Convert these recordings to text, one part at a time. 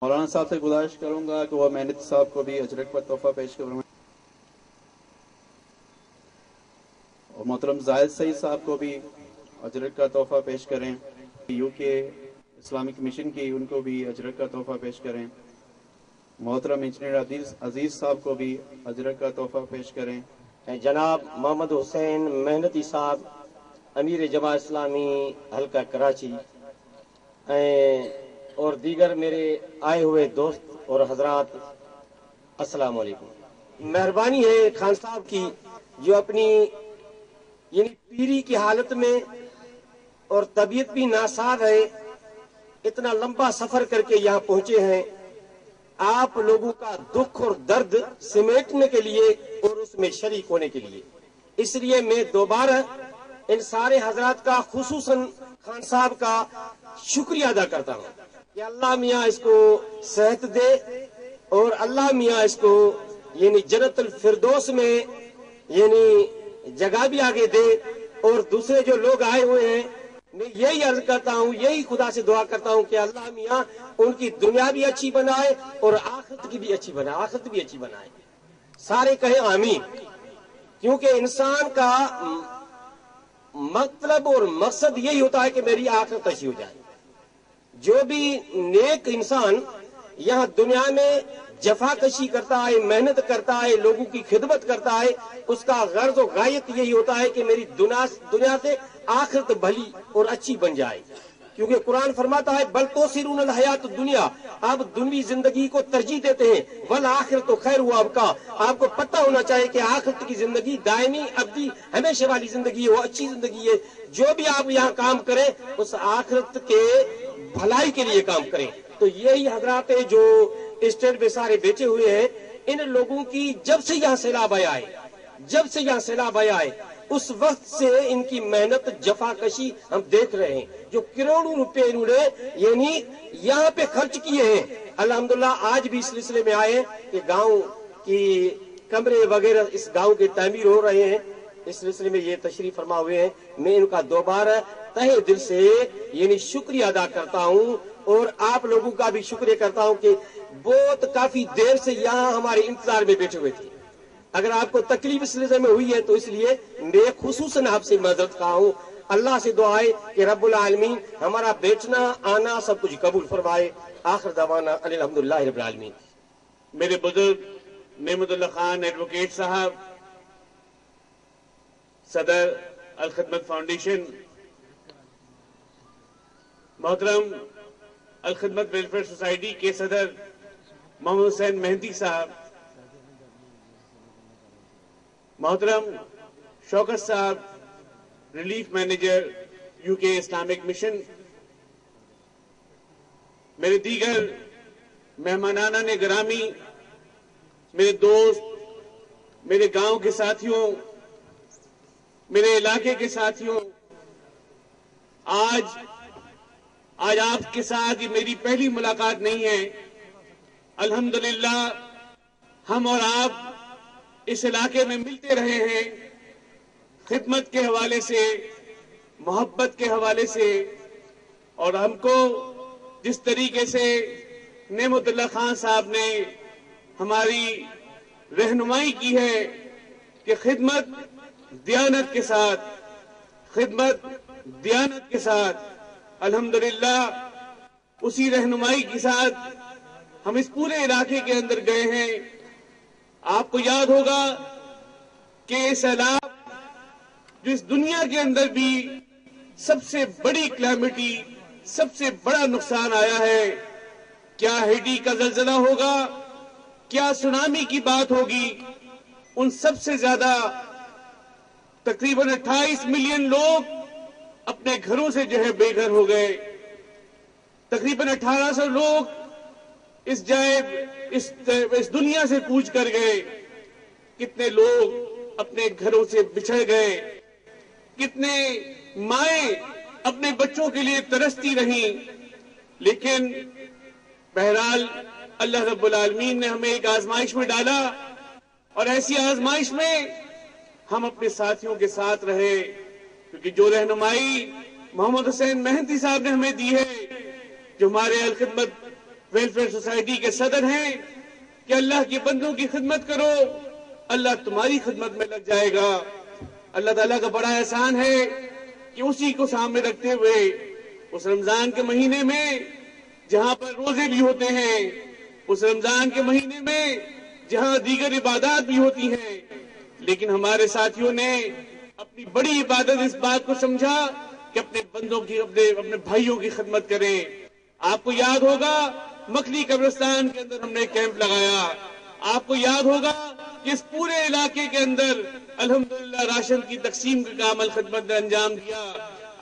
مولانا صاحب سے گزارش کروں گا کہ وہ محنت صاحب کو بھی اجرت پر تحفہ پیش کریں اور محترم زاہد سعید صاحب کو بھی اجرت کا تحفہ پیش کریں. یو کے اسلامک مشن کی ان کو بھی اجرت کا تحفہ پیش کریں. محترم انجینئر عزیز صاحب کو بھی اجرت کا تحفہ پیش کریں. جناب محمد حسین محنتی صاحب امیر جماعت اسلامی حلقہ کراچی اور دیگر میرے آئے ہوئے دوست اور حضرات، السلام علیکم. مہربانی ہے خان صاحب کی جو اپنی یعنی پیری کی حالت میں اور طبیعت بھی ناساز ہے، اتنا لمبا سفر کر کے یہاں پہنچے ہیں آپ لوگوں کا دکھ اور درد سمیٹنے کے لیے اور اس میں شریک ہونے کے لیے. اس لیے میں دوبارہ ان سارے حضرات کا خصوصاً خان صاحب کا شکریہ ادا کرتا ہوں کہ اللہ میاں اس کو صحت دے اور اللہ میاں اس کو یعنی جنت الفردوس میں یعنی جگہ بھی آگے دے. اور دوسرے جو لوگ آئے ہوئے ہیں میں یہی عرض کرتا ہوں، یہی خدا سے دعا کرتا ہوں کہ اللہ میاں ان کی دنیا بھی اچھی بنائے اور آخرت کی بھی اچھی بنائے، آخرت بھی اچھی بنائے. سارے کہیں آمین. کیونکہ انسان کا مطلب اور مقصد یہی ہوتا ہے کہ میری آخرت اچھی ہو جائے. جو بھی نیک انسان یہاں دنیا میں جفا کشی کرتا ہے، محنت کرتا ہے، لوگوں کی خدمت کرتا ہے، اس کا غرض و غایت یہی ہوتا ہے کہ میری دنیا سے آخرت بھلی اور اچھی بن جائے. کیونکہ قرآن فرماتا ہے بل توسرون الحیات الدنیا، آپ دنوی زندگی کو ترجیح دیتے ہیں، والآخرۃ خیر و ابقیٰ. آپ کو پتہ ہونا چاہیے کہ آخرت کی زندگی دائمی ابدی ہمیشہ والی زندگی ہے، وہ اچھی زندگی ہے. جو بھی آپ یہاں کام کریں اس آخرت کے بھلائی کے لیے کام کریں. تو یہی حضرات جو اسٹیج پہ سارے بیٹھے ہوئے ہیں، ان لوگوں کی جب سے یہاں سیلاب آیا ہے اس وقت سے ان کی محنت جفا کشی ہم دیکھ رہے ہیں. جو کروڑوں روپے انہوں نے یعنی یہاں پہ خرچ کیے ہیں. الحمدللہ آج بھی اس سلسلے میں آئے کہ گاؤں کی کمرے وغیرہ اس گاؤں کے تعمیر ہو رہے ہیں، اس سلسلے میں یہ تشریف فرما ہوئے ہیں. میں ان کا دوبارہ تہہ دل سے یعنی شکریہ ادا کرتا ہوں اور آپ لوگوں کا بھی شکریہ کرتا ہوں کہ بہت کافی دیر سے یہاں ہمارے انتظار میں بیٹھے ہوئے تھے. اگر آپ کو تکلیف اس سلسلے میں ہوئی ہے تو اس لیے میں خصوصاً آپ سے معذرت خواہ ہوں. اللہ سے دعا ہے کہ رب العالمین ہمارا بیٹھنا آنا سب کچھ قبول فرمائے. آخر دعوانا الحمدللہ رب العالمین. میرے بزرگ نعمت اللہ خان ایڈوکیٹ صاحب، صدر الخدمت فاؤنڈیشن، محترم الخدمت ویلفیئر سوسائٹی کے صدر محمد حسین مہندی صاحب، محترم شوکت صاحب ریلیف مینیجر یو کے اسلامک مشن، میرے دیگر مہمانان گرامی، میرے دوست، میرے گاؤں کے ساتھیوں، میرے علاقے کے ساتھیوں، آج آپ کے ساتھ یہ میری پہلی ملاقات نہیں ہے. الحمدللہ ہم اور آپ اس علاقے میں ملتے رہے ہیں، خدمت کے حوالے سے، محبت کے حوالے سے. اور ہم کو جس طریقے سے نعمت اللہ خان صاحب نے ہماری رہنمائی کی ہے کہ خدمت دیانت کے ساتھ، الحمدللہ اسی رہنمائی کے ساتھ ہم اس پورے علاقے کے اندر گئے ہیں. آپ کو یاد ہوگا کہ یہ سیلاب جو اس دنیا کے اندر بھی سب سے بڑی کلیمٹی، سب سے بڑا نقصان آیا ہے، کیا ہیٹی کا زلزلہ ہوگا، کیا سونامی کی بات ہوگی، ان سب سے زیادہ تقریباً 28 ملین لوگ اپنے گھروں سے جو ہے بے گھر ہو گئے. تقریباً 1800 لوگ اس دنیا سے کوچ کر گئے. کتنے لوگ اپنے گھروں سے بچھڑ گئے، کتنے مائیں اپنے بچوں کے لیے ترستی رہیں. لیکن بہرحال اللہ رب العالمین نے ہمیں ایک آزمائش میں ڈالا اور ایسی آزمائش میں ہم اپنے ساتھیوں کے ساتھ رہے. کیونکہ جو رہنمائی محمد حسین مہندی صاحب نے ہمیں دی ہے، جو ہمارے الخدمت ویلفیئر سوسائٹی کے صدر ہیں کہ اللہ کے بندوں کی خدمت کرو، اللہ تمہاری خدمت میں لگ جائے گا۔ اللہ تعالیٰ کا بڑا احسان ہے کہ اسی کو سامنے رکھتے ہوئے اس رمضان کے مہینے میں جہاں پر روزے بھی ہوتے ہیں، اس رمضان کے مہینے میں جہاں دیگر عبادات بھی ہوتی ہیں، لیکن ہمارے ساتھیوں نے اپنی بڑی عبادت اس بات کو سمجھا کہ اپنے بندوں کی اپنے بھائیوں کی خدمت کریں۔ آپ کو یاد ہوگا مکھلی قبرستان کے اندر ہم نے کیمپ لگایا، آپ کو یاد ہوگا کہ اس پورے علاقے کے اندر الحمدللہ راشن کی تقسیم کا کام الخدمت نے انجام دیا۔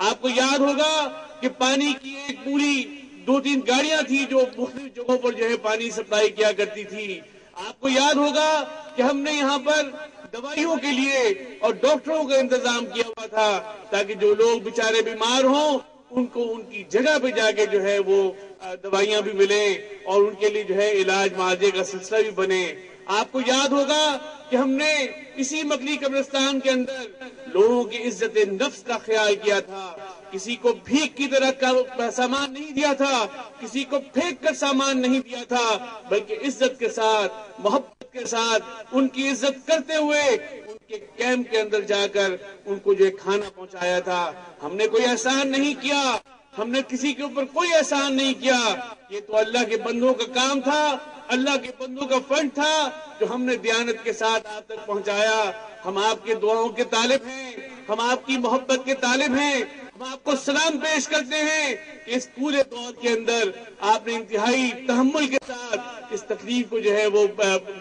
آپ کو یاد ہوگا کہ پانی کی ایک پوری 2-3 گاڑیاں تھی جو مختلف جگہوں پر جو ہے پانی سپلائی کیا کرتی تھی۔ آپ کو یاد ہوگا کہ ہم نے یہاں پر دوائیوں کے لیے اور ڈاکٹروں کا انتظام کیا ہوا تھا تاکہ جو لوگ بیچارے بیمار ہوں ان کو ان کی جگہ پہ جا کے جو ہے وہ دوائیاں بھی ملیں اور ان کے لیے جو ہے علاج معالجے کا سلسلہ بھی بنے۔ آپ کو یاد ہوگا کہ ہم نے اسی مکھلی قبرستان کے اندر لوگوں کی عزت نفس کا خیال کیا تھا، کسی کو بھیک کی طرح کا سامان نہیں دیا تھا، کسی کو پھینک کر سامان نہیں دیا تھا، بلکہ عزت کے ساتھ محبت کے ساتھ ان کی عزت کرتے ہوئے ان کے کیمپ کے اندر جا کر ان کو جو کھانا پہنچایا تھا۔ ہم نے کوئی احسان نہیں کیا، ہم نے کسی کے اوپر کوئی احسان نہیں کیا، یہ تو اللہ کے بندوں کا کام تھا، اللہ کے بندوں کا فنڈ تھا جو ہم نے دیانت کے ساتھ آپ تک پہنچایا۔ ہم آپ کے دعاؤں کے طالب ہیں، ہم آپ کی محبت کے طالب ہیں، ہم آپ کو سلام پیش کرتے ہیں کہ اس پورے دور کے اندر آپ نے انتہائی تحمل کے ساتھ اس تکلیف کو جو ہے وہ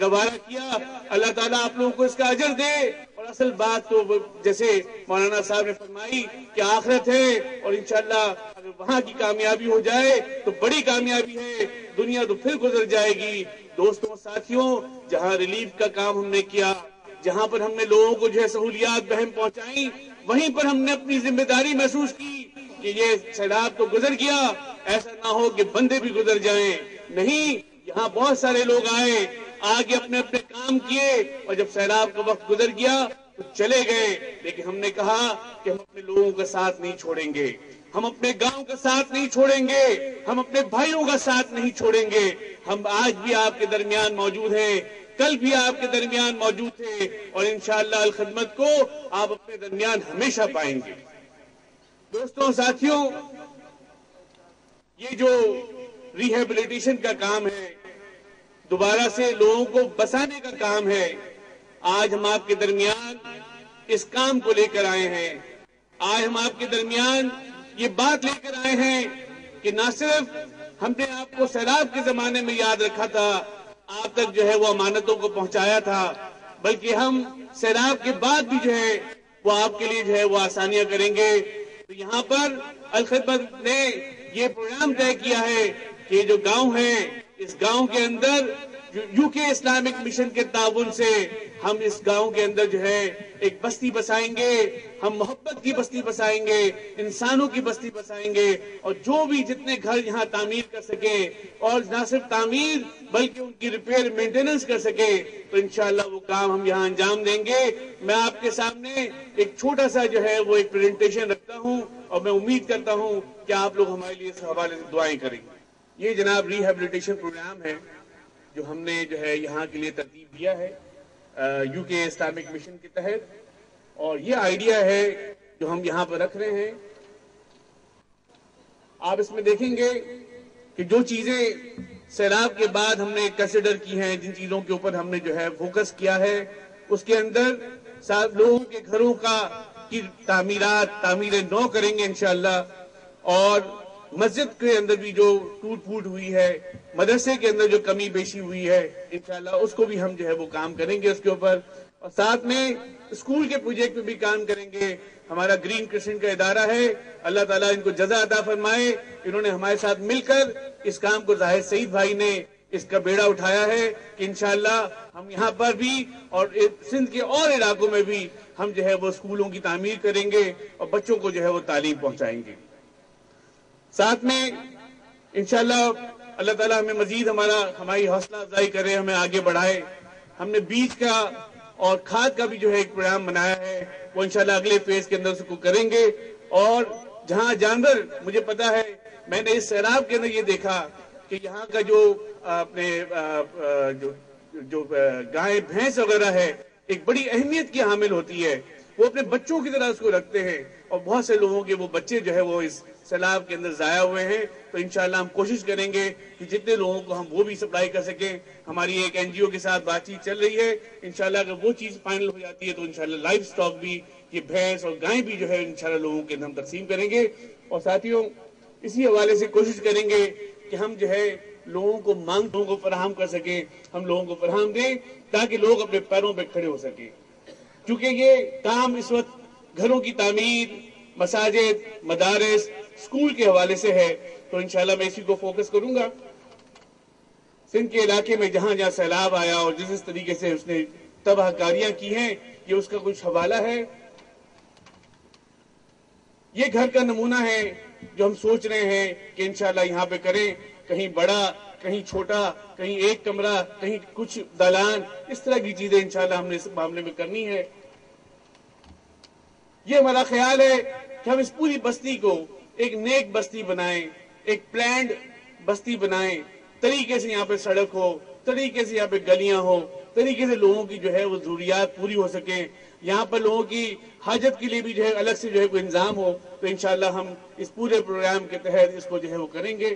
گوارا کیا۔ اللہ تعالیٰ آپ لوگوں کو اس کا اجر دے۔ اور اصل بات تو جیسے مولانا صاحب نے فرمائی کہ آخرت ہے اور انشاءاللہ اگر وہاں کی کامیابی ہو جائے تو بڑی کامیابی ہے، دنیا تو پھر گزر جائے گی۔ دوستوں ساتھیوں، جہاں ریلیف کا کام ہم نے کیا، جہاں پر ہم نے لوگوں کو جو ہے سہولیات بہم پہنچائیں، وہیں پر ہم نے اپنی ذمہ داری محسوس کی کہ یہ سیلاب تو گزر گیا، ایسا نہ ہو کہ بندے بھی گزر جائیں۔ نہیں، یہاں بہت سارے لوگ آئے، آگے اپنے اپنے کام کیے اور جب سیلاب کا وقت گزر گیا تو چلے گئے، لیکن ہم نے کہا کہ ہم اپنے لوگوں کا ساتھ نہیں چھوڑیں گے، ہم اپنے گاؤں کا ساتھ نہیں چھوڑیں گے، ہم اپنے بھائیوں کا ساتھ نہیں چھوڑیں گے۔ ہم آج بھی آپ کے درمیان موجود ہیں، کل بھی آپ کے درمیان موجود تھے اور انشاءاللہ الخدمت کو آپ اپنے درمیان ہمیشہ پائیں گے۔ دوستوں ساتھیوں، یہ جو ریہیبلیٹیشن کا کام ہے، دوبارہ سے لوگوں کو بسانے کا کام ہے، آج ہم آپ کے درمیان اس کام کو لے کر آئے ہیں۔ آج ہم آپ کے درمیان یہ بات لے کر آئے ہیں کہ نہ صرف ہم نے آپ کو سیلاب کے زمانے میں یاد رکھا تھا، آپ تک جو ہے وہ امانتوں کو پہنچایا تھا، بلکہ ہم سیلاب کے بعد بھی جو ہے وہ آپ کے لیے جو ہے وہ آسانیاں کریں گے۔ تو یہاں پر الخدمت نے یہ پروگرام طے کیا ہے کہ یہ جو گاؤں ہے، اس گاؤں کے اندر یو کے اسلامک مشن کے تعاون سے ہم اس گاؤں کے اندر جو ہے ایک بستی بسائیں گے، ہم محبت کی بستی بسائیں گے، انسانوں کی بستی بسائیں گے، اور جو بھی جتنے گھر یہاں تعمیر کر سکیں اور نہ صرف تعمیر بلکہ ان کی ریپیئر مینٹیننس کر سکیں تو انشاءاللہ وہ کام ہم یہاں انجام دیں گے۔ میں آپ کے سامنے ایک چھوٹا سا جو ہے وہ ایک پریزنٹیشن رکھتا ہوں اور میں امید کرتا ہوں کہ آپ لوگ ہمارے لیے اس حوالے سے دعائیں کریں گے۔ یہ جناب ریہیبلیٹیشن پروگرام ہے جو ہم نے جو ہے یہاں کے لیے ترتیب دیا ہے یو کے اسلامک مشن کے تحت، اور یہ آئیڈیا ہے جو ہم یہاں پر رکھ رہے ہیں۔ آپ اس میں دیکھیں گے کہ جو چیزیں سیلاب کے بعد ہم نے کنسیڈر کی ہیں، جن چیزوں کے اوپر ہم نے جو ہے فوکس کیا ہے، اس کے اندر لوگوں کے گھروں کی تعمیریں نو کریں گے انشاءاللہ، اور مسجد کے اندر بھی جو ٹوٹ پھوٹ ہوئی ہے، مدرسے کے اندر جو کمی بیشی ہوئی ہے، انشاءاللہ اس کو بھی ہم جو ہے وہ کام کریں گے اس کے اوپر، اور ساتھ میں اسکول کے پروجیکٹ پہ بھی کام کریں گے۔ ہمارا گرین کرسنٹ کا ادارہ ہے، اللہ تعالیٰ ان کو جزا عطا فرمائے، انہوں نے ہمارے ساتھ مل کر اس کام کو ظاہر سعید بھائی نے اس کا بیڑا اٹھایا ہے کہ انشاءاللہ ہم یہاں پر بھی اور سندھ کے اور علاقوں میں بھی ہم جو ہے وہ اسکولوں کی تعمیر کریں گے اور بچوں کو جو ہے وہ تعلیم پہنچائیں گے۔ ساتھ میں انشاءاللہ اللہ تعالیٰ ہمیں مزید ہماری حوصلہ افزائی کرے، ہمیں آگے بڑھائے۔ ہم نے بیج کا اور کھاد کا بھی جو ہے ایک پروگرام بنایا ہے، وہ انشاءاللہ اگلے فیز کے اندر اس کو کریں گے۔ اور جہاں جانور، مجھے پتا ہے، میں نے اس سیلاب کے اندر یہ دیکھا کہ یہاں کا جو اپنے جو گائے بھینس وغیرہ ہے ایک بڑی اہمیت کی حامل ہوتی ہے، وہ اپنے بچوں کی طرح اس کو رکھتے ہیں، اور بہت سے لوگوں کے وہ بچے جو ہے وہ اس سیلاب کے اندر ضائع ہوئے ہیں. تو انشاءاللہ ہم کوشش کریں گے کہ جتنے لوگوں کو ہم وہ بھی سپلائی کر سکیں. ہماری ایک این جی او کے ساتھ بات چیت چل رہی ہے، انشاءاللہ اگر وہ چیز فائنل ہو جاتی ہے تو انشاءاللہ لائف سٹاک بھی، یہ بھینس اور گائیں بھی جو ہے انشاءاللہ لوگوں کے اندر ہم تقسیم کریں گے. اور ساتھیوں اسی حوالے سے کوشش کریں گے کہ ہم جو ہے لوگوں کو لوگوں کو فراہم کر سکیں، ہم لوگوں کو فراہم دیں تاکہ لوگ اپنے پیروں پہ کھڑے ہو سکیں. کیونکہ یہ کام اس وقت گھروں کی تعمیر، مساجد، مدارس، اسکول کے حوالے سے ہے، تو انشاءاللہ میں اسی کو فوکس کروں گا. سندھ کے علاقے میں جہاں جہاں سیلاب آیا اور جس طریقے سے اس نے تباہ کاریاں کی ہیں، یہ اس کا کچھ حوالہ ہے. یہ گھر کا نمونہ ہے جو ہم سوچ رہے ہیں کہ انشاءاللہ یہاں پہ کریں، کہیں بڑا، کہیں چھوٹا، کہیں ایک کمرہ، کہیں کچھ دالان، اس طرح کی چیزیں انشاءاللہ ہم نے اس معاملے میں کرنی ہے. یہ ہمارا خیال ہے کہ ہم اس پوری بستی کو ایک نیک بستی بنائیں، ایک پلانڈ بستی بنائیں، طریقے سے یہاں پہ سڑک ہو، طریقے سے یہاں پہ گلیاں ہو، طریقے سے لوگوں کی جو ہے وہ ضروریات پوری ہو سکیں. یہاں پر لوگوں کی حاجت کے لیے بھی جو ہے الگ سے جو ہے کوئی انتظام ہو. تو انشاءاللہ ہم اس پورے پروگرام کے تحت اس کو جو ہے وہ کریں گے.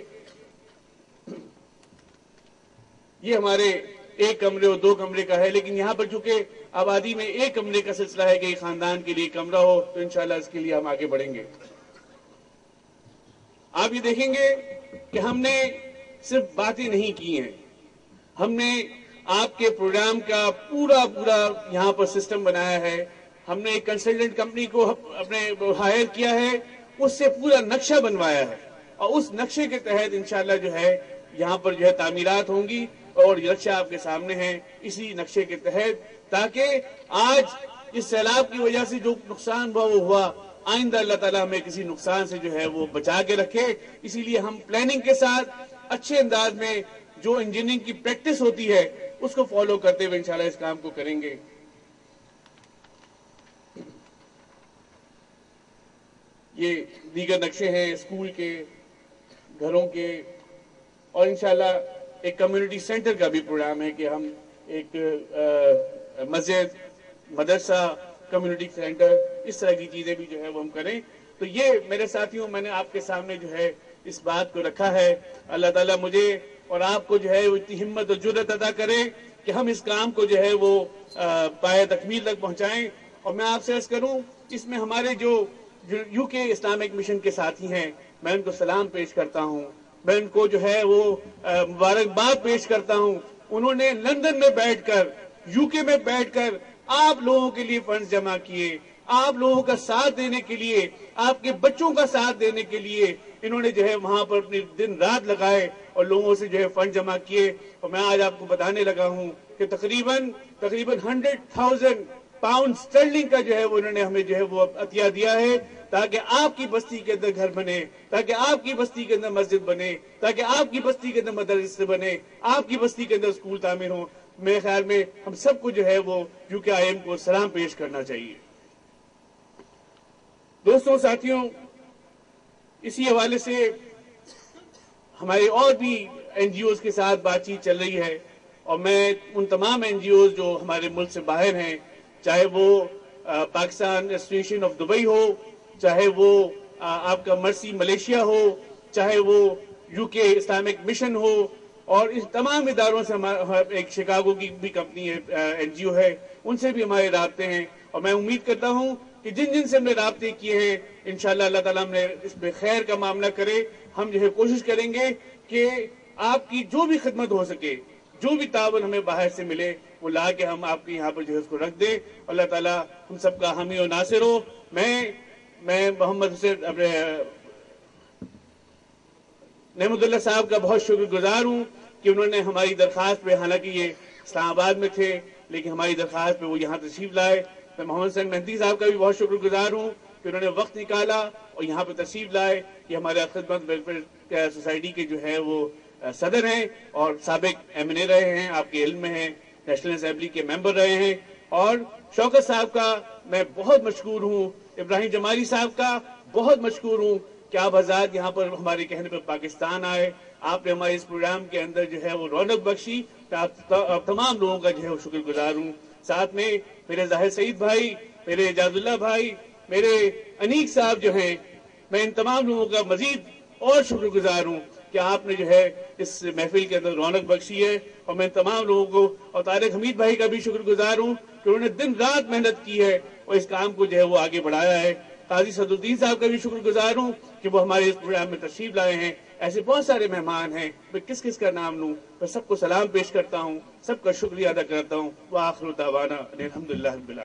یہ ہمارے ایک کمرے اور دو کمرے کا ہے، لیکن یہاں پر چونکہ آبادی میں ایک کمرے کا سلسلہ ہے کہ ایک خاندان کے لیے کمرہ ہو، تو انشاءاللہ اس کے لیے ہم آگے بڑھیں گے. آپ یہ دیکھیں گے کہ ہم نے صرف باتیں نہیں کی ہیں، ہم نے آپ کے پروگرام کا پورا یہاں پر سسٹم بنایا ہے. ہم نے ایک کنسلٹنٹ کمپنی کو اپنے ہائر کیا ہے، اس سے پورا نقشہ بنوایا ہے، اور اس نقشے کے تحت انشاءاللہ جو ہے یہاں پر جو ہے تعمیرات ہوں گی، اور یہ نقشہ آپ کے سامنے ہے. اسی نقشے کے تحت تاکہ آج اس سیلاب کی وجہ سے جو نقصان ہوا وہ ہوا، آئندہ اللہ تعالیٰ ہمیں کسی نقصان سے جو ہے وہ بچا کے رکھے. اسی لیے ہم پلاننگ کے ساتھ اچھے انداز میں جو انجینئرنگ کی پریکٹس ہوتی ہے اس کو فالو کرتے ہوئے انشاءاللہ اس کام کو کریں گے. یہ دیگر نقشے ہیں اسکول کے، گھروں کے، اور انشاءاللہ ایک کمیونٹی سینٹر کا بھی پروگرام ہے کہ ہم ایک مسجد، مدرسہ، کمیونٹی سینٹر، اس طرح کی چیزیں بھی جو ہے وہ ہم کریں. تو یہ میرے ساتھیوں میں نے آپ کے سامنے جو ہے اس بات کو رکھا ہے. اللہ تعالیٰ مجھے اور آپ کو جو ہے وہ اتنی ہمت اور جرأت عطا کرے کہ ہم اس کام کو جو ہے وہ پایہ تکمیل تک پہنچائیں. اور میں آپ سے عرض کروں، اس میں ہمارے جو یو کے اسلامک مشن کے ساتھی ہیں، میں ان کو سلام پیش کرتا ہوں، میں ان کو جو ہے وہ مبارکباد پیش کرتا ہوں. انہوں نے لندن میں بیٹھ کر، یو کے میں بیٹھ کر آپ لوگوں کے لیے فنڈز جمع کیے، آپ لوگوں کا ساتھ دینے کے لیے، آپ کے بچوں کا ساتھ دینے کے لیے انہوں نے جو ہے وہاں پر اپنی دن رات لگائے اور لوگوں سے جو ہے فنڈ جمع کیے. اور میں آج آپ کو بتانے لگا ہوں کہ تقریباً 100,000 پاؤنڈ اسٹرلنگ کا جو ہے وہ انہوں نے ہمیں جو ہے وہ عطیہ دیا ہے، تاکہ آپ کی بستی کے اندر گھر بنے، تاکہ آپ کی بستی کے اندر مسجد بنے، تاکہ آپ کی بستی کے اندر مدرسے بنے، آپ کی بستی کے اندر اسکول تعمیر ہوں. میرے خیال میں ہم سب کو جو ہے وہ یو کے آئی ایم کو سلام پیش کرنا چاہیے. دوستوں، ساتھیوں، اسی حوالے سے ہمارے اور بھی این جی اوز کے ساتھ بات چیت چل رہی ہے، اور میں ان تمام این جی اوز جو ہمارے ملک سے باہر ہیں، چاہے وہ پاکستان ایسوسیشن آف دبئی ہو، چاہے وہ آپ کا مرسی ملیشیا ہو، چاہے وہ یو کے اسلامک مشن ہو، اور اس تمام اداروں سے ایک شکاگو کی بھی کمپنی ہے، این جی او ہے، ان سے بھی ہمارے رابطے ہیں. اور میں امید کرتا ہوں کہ جن سے ہم نے رابطے کیے ہیں، انشاءاللہ اللہ تعالیٰ ہم نے اس میں خیر کا معاملہ کرے. ہم جو ہے کوشش کریں گے کہ آپ کی جو بھی خدمت ہو سکے، جو بھی تعاون ہمیں باہر سے ملے، وہ لا کے ہم آپ کے یہاں پر جو ہے اس کو رکھ دیں. اللہ تعالیٰ ہم سب کا حامی و ناصر ہو. میں محمد حسین اپنے نعمت اللہ صاحب کا بہت شکر گزار ہوں کہ انہوں نے ہماری درخواست پہ، حالانکہ یہ اسلام آباد میں تھے لیکن ہماری درخواست پہ وہ یہاں تشریف لائے. میں محمد حسین مہندی صاحب کا بھی بہت شکر گزار ہوں کہ انہوں نے وقت نکالا اور یہاں پہ تشریف لائے. یہ ہمارے خدمت ویلفیئر سوسائٹی کے جو ہے وہ صدر ہیں اور سابق ایم این اے رہے ہیں، آپ کے علم میں ہیں، نیشنل اسمبلی کے ممبر رہے ہیں. اور شوکت صاحب کا میں بہت مشکور ہوں، ابراہیم جمالی صاحب کا بہت مشکور ہوں کہ آپ حضرات یہاں پر ہمارے کہنے پر پاکستان آئے، آپ نے ہمارے اس پروگرام کے اندر جو ہے وہ رونق بخشی. آپ تمام لوگوں کا جو ہے وہ شکر گزار ہوں. ساتھ میں میرے ظاہر سعید بھائی، میرے اعجاز اللہ بھائی، میرے انیق صاحب جو ہیں، میں ان تمام لوگوں کا مزید اور شکر گزار ہوں کہ آپ نے جو ہے اس محفل کے اندر رونق بخشی ہے. اور میں تمام لوگوں کو اور طارق حمید بھائی کا بھی شکر گزار ہوں کہ انہوں نے دن رات محنت کی ہے اور اس کام کو جو ہے وہ آگے بڑھایا ہے. قاضی صدر الدین صاحب کا بھی شکر گزار ہوں کہ وہ ہمارے اس پروگرام میں تشریف لائے ہیں. ایسے بہت سارے مہمان ہیں، میں کس کس کا نام لوں؟ میں سب کو سلام پیش کرتا ہوں، سب کا شکریہ ادا کرتا ہوں. وآخر دعوانا الحمدللہ رب العالمین.